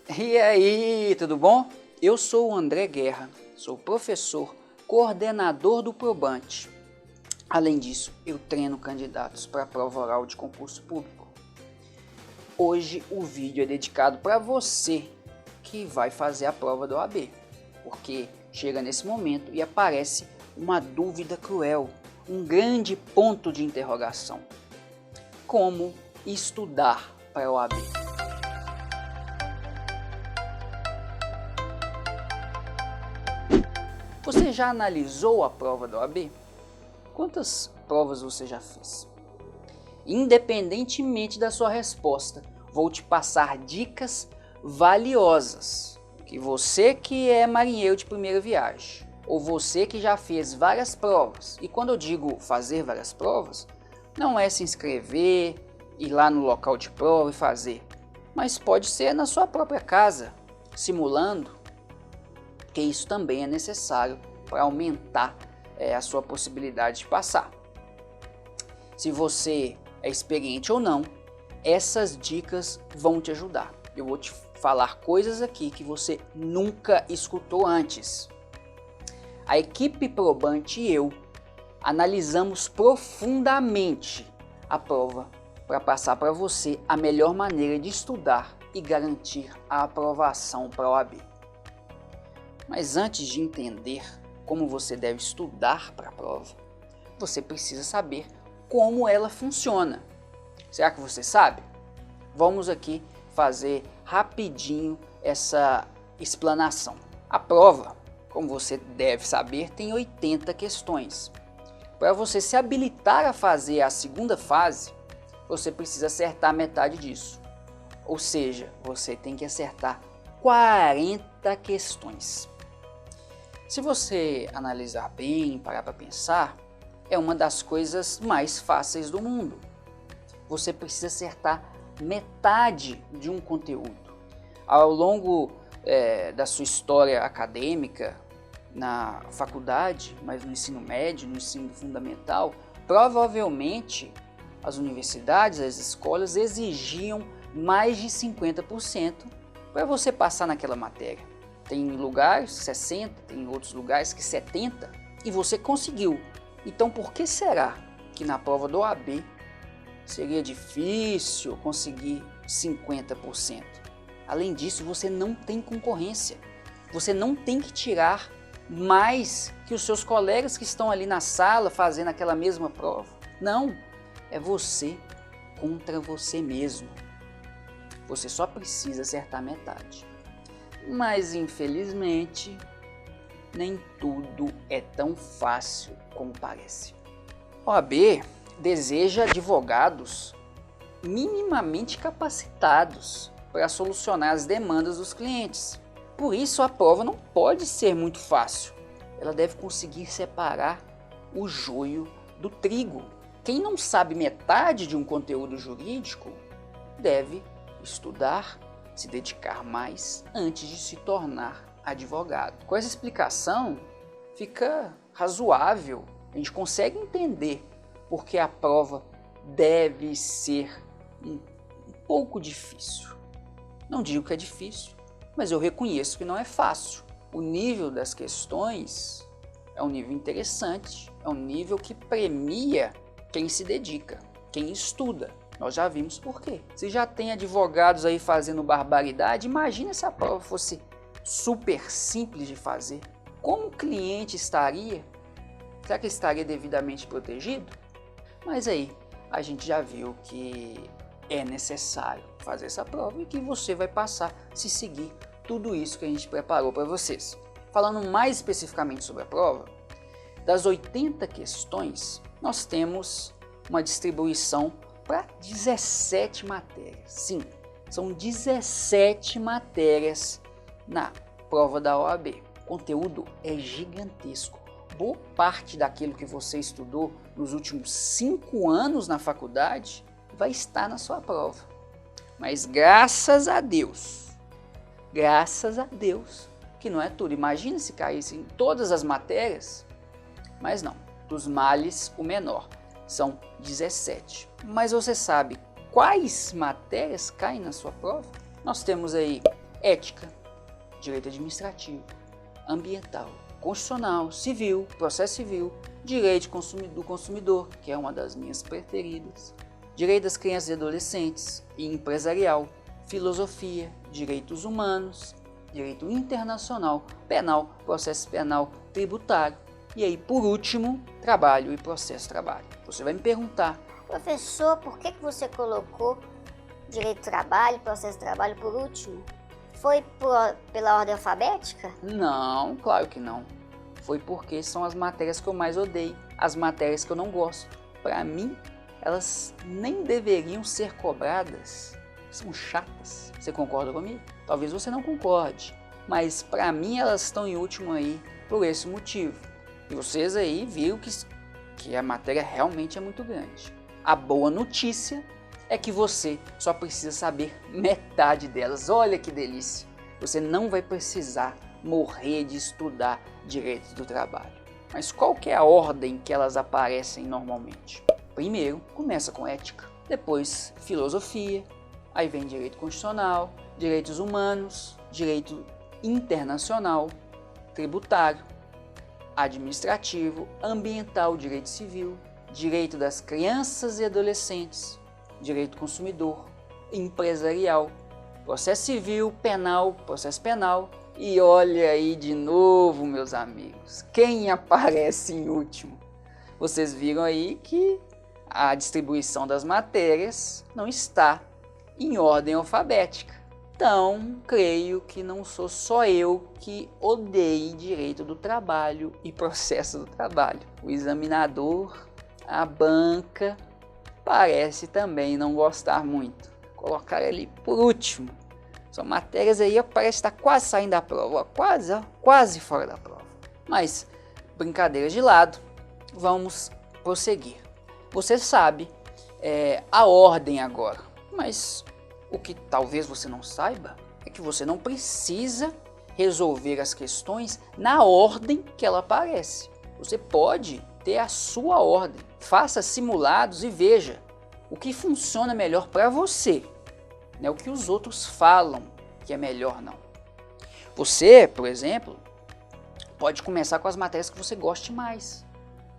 E aí, tudo bom? Eu sou o André Guerra, sou professor, coordenador do Probante. Além disso, eu treino candidatos para a prova oral de concurso público. Hoje o vídeo é dedicado para você que vai fazer a prova da OAB, porque chega nesse momento e aparece uma dúvida cruel, um grande ponto de interrogação. Como estudar para a OAB? Você já analisou a prova da OAB? Quantas provas você já fez? Independentemente da sua resposta, vou te passar dicas valiosas que você que é marinheiro de primeira viagem, ou você que já fez várias provas, e quando eu digo fazer várias provas, não é se inscrever, ir lá no local de prova e fazer, mas pode ser na sua própria casa, simulando, porque isso também é necessário para aumentar a sua possibilidade de passar. Se você é experiente ou não, essas dicas vão te ajudar. Eu vou te falar coisas aqui que você nunca escutou antes. A equipe Probante e eu analisamos profundamente a prova para passar para você a melhor maneira de estudar e garantir a aprovação para a OAB. Mas antes de entender como você deve estudar para a prova, você precisa saber como ela funciona. Será que você sabe? Vamos aqui fazer rapidinho essa explanação. A prova, como você deve saber, tem 80 questões. Para você se habilitar a fazer a segunda fase, você precisa acertar metade disso. Ou seja, você tem que acertar 40 questões. Se você analisar bem, parar para pensar, é uma das coisas mais fáceis do mundo. Você precisa acertar metade de um conteúdo. Ao longo da sua história acadêmica, na faculdade, mas no ensino médio, no ensino fundamental, provavelmente as universidades, as escolas exigiam mais de 50% para você passar naquela matéria. Tem lugares 60, tem outros lugares que 70, e você conseguiu. Então por que será que na prova do OAB seria difícil conseguir 50%? Além disso, você não tem concorrência. Você não tem que tirar mais que os seus colegas que estão ali na sala fazendo aquela mesma prova. Não, é você contra você mesmo. Você só precisa acertar metade. Mas infelizmente, nem tudo é tão fácil como parece. A OAB deseja advogados minimamente capacitados para solucionar as demandas dos clientes. Por isso a prova não pode ser muito fácil. Ela deve conseguir separar o joio do trigo. Quem não sabe metade de um conteúdo jurídico deve estudar, se dedicar mais antes de se tornar advogado. Com essa explicação fica razoável, a gente consegue entender porque a prova deve ser um pouco difícil. Não digo que é difícil, mas eu reconheço que não é fácil. O nível das questões é um nível interessante, é um nível que premia quem se dedica, quem estuda. Nós já vimos por quê. Se já tem advogados aí fazendo barbaridade, imagina se a prova fosse super simples de fazer. Como o cliente estaria? Será que estaria devidamente protegido? Mas aí, a gente já viu que é necessário fazer essa prova e que você vai passar se seguir tudo isso que a gente preparou para vocês. Falando mais especificamente sobre a prova, das 80 questões, nós temos uma distribuição para 17 matérias. Sim, são 17 matérias na prova da OAB. O conteúdo é gigantesco. Boa parte daquilo que você estudou nos últimos 5 anos na faculdade vai estar na sua prova. Mas graças a Deus que não é tudo. Imagina se caísse em todas as matérias, mas não. Dos males, o menor. São 17. Mas você sabe quais matérias caem na sua prova? Nós temos aí ética, direito administrativo, ambiental, constitucional, civil, processo civil, direito do consumidor, que é uma das minhas preferidas, direito das crianças e adolescentes e empresarial, filosofia, direitos humanos, direito internacional, penal, processo penal, tributário e aí, por último, trabalho e processo trabalho. Você vai me perguntar: professor, por que você colocou direito do trabalho, processo de trabalho por último? Foi pela ordem alfabética? Não, claro que não. Foi porque são as matérias que eu mais odeio, as matérias que eu não gosto. Para mim, elas nem deveriam ser cobradas. São chatas. Você concorda comigo? Talvez você não concorde, mas para mim elas estão em último aí por esse motivo. E vocês aí viram que a matéria realmente é muito grande. A boa notícia é que você só precisa saber metade delas. Olha que delícia! Você não vai precisar morrer de estudar direito do trabalho. Mas qual que é a ordem que elas aparecem normalmente? Primeiro, começa com ética, depois filosofia, aí vem direito constitucional, direitos humanos, direito internacional, tributário, administrativo, ambiental, direito civil, direito das crianças e adolescentes, direito do consumidor, empresarial, processo civil, penal, processo penal. E olha aí de novo, meus amigos, quem aparece em último? Vocês viram aí que a distribuição das matérias não está em ordem alfabética. Então, creio que não sou só eu que odeio direito do trabalho e processo do trabalho. O examinador, a banca, parece também não gostar muito. Colocar ali por último. São matérias aí que parece estar quase saindo da prova, quase fora da prova. Mas, brincadeiras de lado, vamos prosseguir. Você sabe a ordem agora, mas o que talvez você não saiba é que você não precisa resolver as questões na ordem que ela aparece. Você pode ter a sua ordem. Faça simulados e veja o que funciona melhor para você. Não é o que os outros falam que é melhor, não. Você, por exemplo, pode começar com as matérias que você goste mais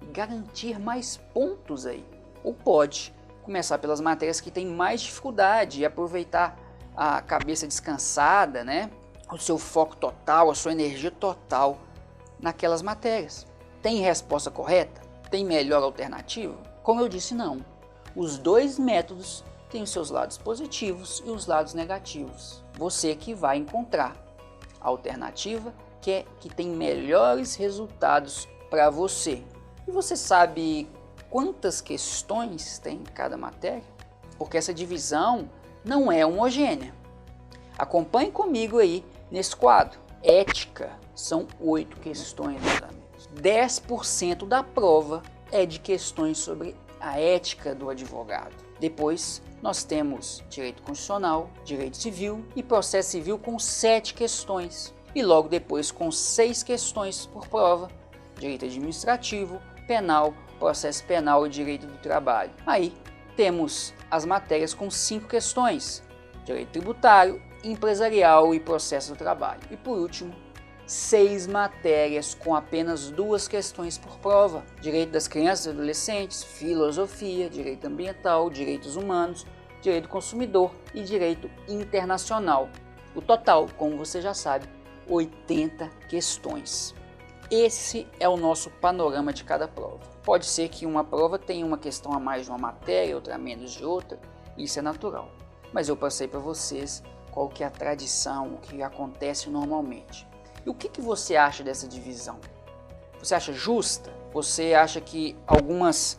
e garantir mais pontos aí. Ou pode começar pelas matérias que têm mais dificuldade e aproveitar a cabeça descansada, né? O seu foco total, a sua energia total naquelas matérias. Tem resposta correta? Tem melhor alternativa? Como eu disse, não. Os dois métodos têm os seus lados positivos e os lados negativos. Você que vai encontrar a alternativa que tem melhores resultados para você. E você sabe quantas questões tem cada matéria? Porque essa divisão não é homogênea. Acompanhe comigo aí nesse quadro. Ética são 8 questões, meus amigos. 10% da prova é de questões sobre a ética do advogado. Depois nós temos direito constitucional, direito civil e processo civil com 7 questões. E logo depois com 6 questões por prova, direito administrativo, penal, processo penal e direito do trabalho. Aí temos as matérias com 5 questões, direito tributário, empresarial e processo do trabalho. E por último, 6 matérias com apenas 2 questões por prova, direito das crianças e adolescentes, filosofia, direito ambiental, direitos humanos, direito do consumidor e direito internacional. O total, como você já sabe, 80 questões. Esse é o nosso panorama de cada prova. Pode ser que uma prova tenha uma questão a mais de uma matéria, outra a menos de outra, isso é natural. Mas eu passei para vocês qual que é a tradição, o que acontece normalmente. E o que você acha dessa divisão? Você acha justa? Você acha que algumas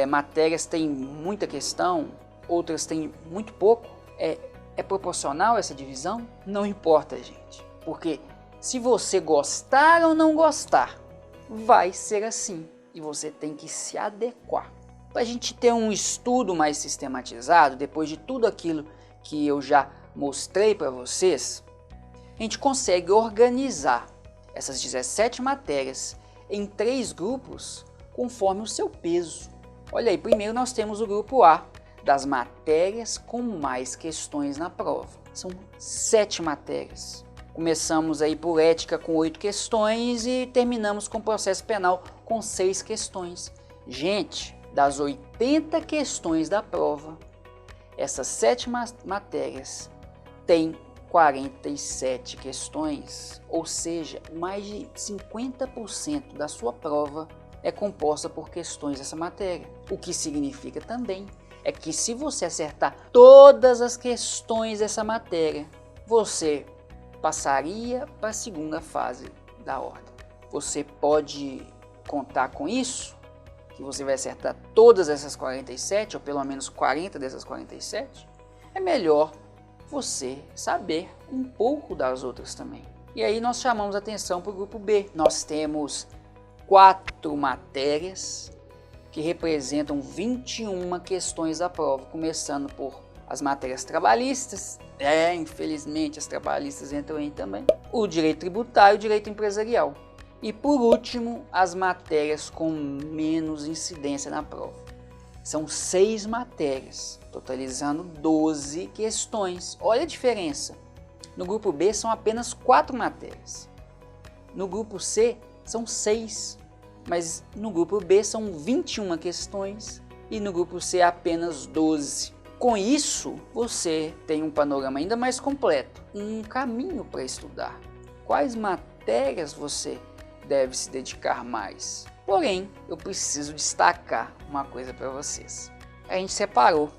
matérias têm muita questão, outras têm muito pouco? É proporcional essa divisão? Não importa, gente. Porque se você gostar ou não gostar, vai ser assim. E você tem que se adequar. Para a gente ter um estudo mais sistematizado, depois de tudo aquilo que eu já mostrei para vocês, a gente consegue organizar essas 17 matérias em 3 grupos conforme o seu peso. Olha aí, primeiro nós temos o grupo A, das matérias com mais questões na prova. são 7 matérias. Começamos aí por ética com 8 questões e terminamos com processo penal com 6 questões. Gente, das 80 questões da prova, essas 7 matérias têm 47 questões, ou seja, mais de 50% da sua prova é composta por questões dessa matéria. O que significa também é que se você acertar todas as questões dessa matéria, você passaria para a segunda fase da ordem. Você pode contar com isso, que você vai acertar todas essas 47, ou pelo menos 40 dessas 47. É melhor você saber um pouco das outras também. E aí nós chamamos a atenção para o grupo B. Nós temos 4 matérias que representam 21 questões da prova, começando por as matérias trabalhistas, infelizmente as trabalhistas entram aí também, o direito tributário e o direito empresarial. E por último, as matérias com menos incidência na prova. São 6 matérias, totalizando 12 questões. Olha a diferença. No grupo B são apenas 4 matérias. No grupo C são 6, mas no grupo B são 21 questões e no grupo C apenas 12. Com isso, você tem um panorama ainda mais completo, um caminho para estudar. Quais matérias você deve se dedicar mais? Porém, eu preciso destacar uma coisa para vocês. A gente separou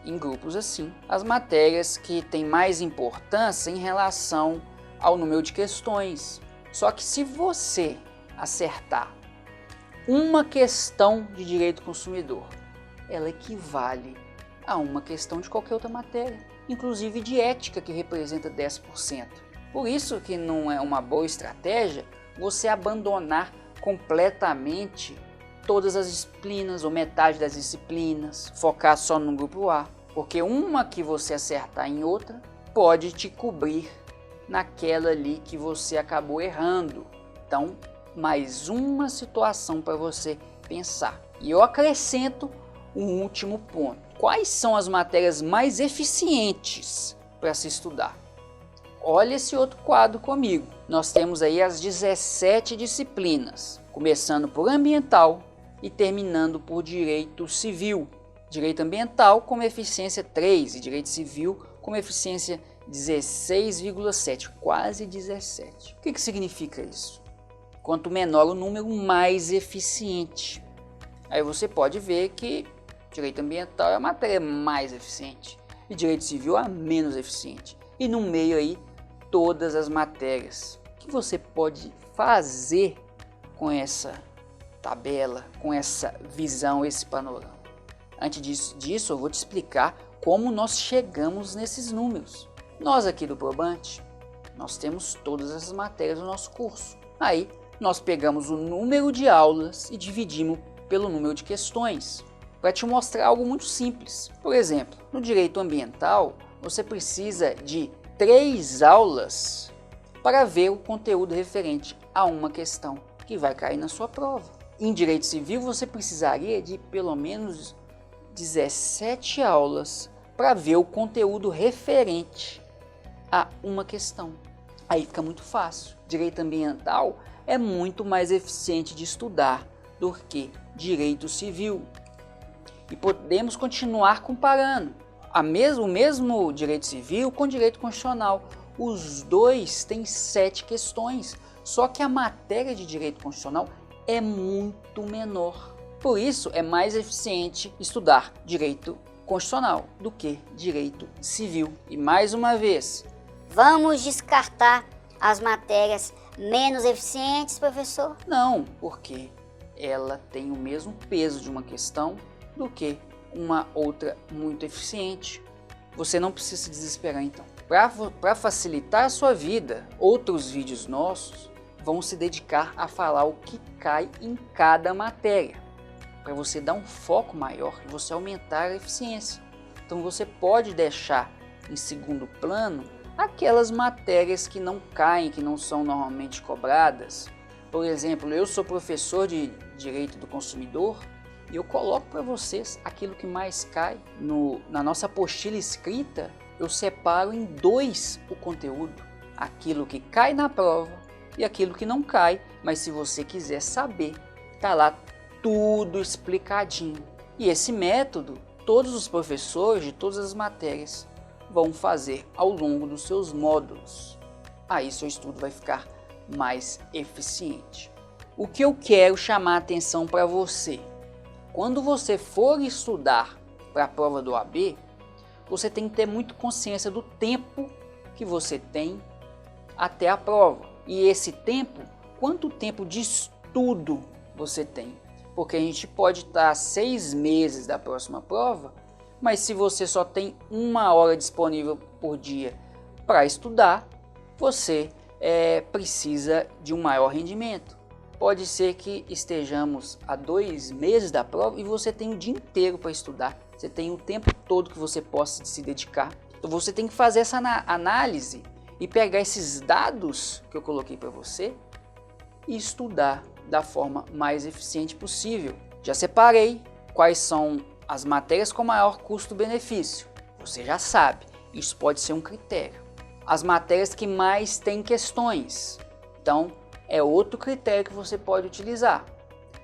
em grupos assim as matérias que têm mais importância em relação ao número de questões. Só que se você acertar uma questão de direito consumidor, ela equivale a uma questão de qualquer outra matéria, inclusive de ética, que representa 10%. Por isso que não é uma boa estratégia você abandonar completamente todas as disciplinas ou metade das disciplinas, focar só no grupo A, porque uma que você acertar em outra pode te cobrir naquela ali que você acabou errando. Então, mais uma situação para você pensar. E eu acrescento um último ponto. Quais são as matérias mais eficientes para se estudar? Olha esse outro quadro comigo. Nós temos aí as 17 disciplinas, começando por ambiental e terminando por direito civil. Direito ambiental com eficiência 3 e direito civil com eficiência 16,7, quase 17. O que significa isso? Quanto menor o número, mais eficiente. Aí você pode ver que direito ambiental é a matéria mais eficiente e direito civil a menos eficiente. E no meio aí, todas as matérias. O que você pode fazer com essa tabela, com essa visão, esse panorama? Antes disso, eu vou te explicar como nós chegamos nesses números. Nós aqui do Probante, nós temos todas essas matérias no nosso curso. Aí, nós pegamos o número de aulas e dividimos pelo número de questões, para te mostrar algo muito simples. Por exemplo, no direito ambiental, você precisa de 3 aulas para ver o conteúdo referente a uma questão que vai cair na sua prova. Em direito civil, você precisaria de pelo menos 17 aulas para ver o conteúdo referente a uma questão. Aí fica muito fácil. Direito ambiental é muito mais eficiente de estudar do que direito civil. E podemos continuar comparando o mesmo direito civil com direito constitucional. Os dois têm 7 questões, só que a matéria de direito constitucional é muito menor. Por isso é mais eficiente estudar direito constitucional do que direito civil. E mais uma vez, vamos descartar as matérias menos eficientes, professor? Não, porque ela tem o mesmo peso de uma questão do que uma outra muito eficiente. Você não precisa se desesperar então. Para facilitar a sua vida, outros vídeos nossos vão se dedicar a falar o que cai em cada matéria, para você dar um foco maior e você aumentar a eficiência. Então você pode deixar em segundo plano aquelas matérias que não caem, que não são normalmente cobradas. Por exemplo, eu sou professor de Direito do Consumidor e eu coloco para vocês aquilo que mais cai na nossa apostila escrita, eu separo em dois o conteúdo, aquilo que cai na prova e aquilo que não cai, mas se você quiser saber, tá lá tudo explicadinho. E esse método, todos os professores de todas as matérias vão fazer ao longo dos seus módulos. Aí seu estudo vai ficar mais eficiente. O que eu quero chamar a atenção para você, quando você for estudar para a prova do OAB, você tem que ter muito consciência do tempo que você tem até a prova. E esse tempo, quanto tempo de estudo você tem? Porque a gente pode estar 6 meses da próxima prova, mas se você só tem 1 hora disponível por dia para estudar, você precisa de um maior rendimento. Pode ser que estejamos a 2 meses da prova e você tem o dia inteiro para estudar. Você tem o tempo todo que você possa se dedicar. Então você tem que fazer essa análise e pegar esses dados que eu coloquei para você e estudar da forma mais eficiente possível. Já separei quais são as matérias com maior custo-benefício. Você já sabe, isso pode ser um critério. As matérias que mais têm questões, então é outro critério que você pode utilizar.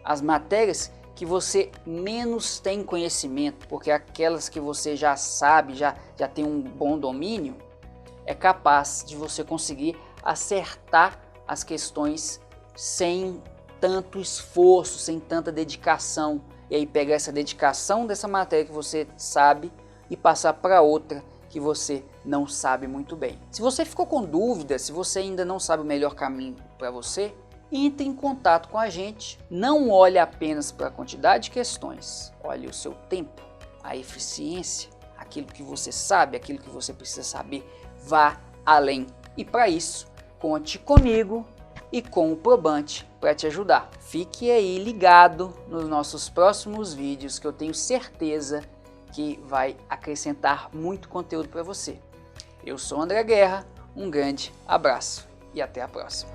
As matérias que você menos tem conhecimento, porque aquelas que você já sabe, já tem um bom domínio, é capaz de você conseguir acertar as questões sem tanto esforço, sem tanta dedicação. E aí pegar essa dedicação dessa matéria que você sabe e passar para outra que você não sabe muito bem. Se você ficou com dúvida, se você ainda não sabe o melhor caminho para você, entre em contato com a gente. Não olhe apenas para a quantidade de questões, olhe o seu tempo, a eficiência, aquilo que você sabe, aquilo que você precisa saber, vá além. E para isso, conte comigo e com o Probante para te ajudar. Fique aí ligado nos nossos próximos vídeos, que eu tenho certeza que vai acrescentar muito conteúdo para você. Eu sou André Guerra, um grande abraço e até a próxima.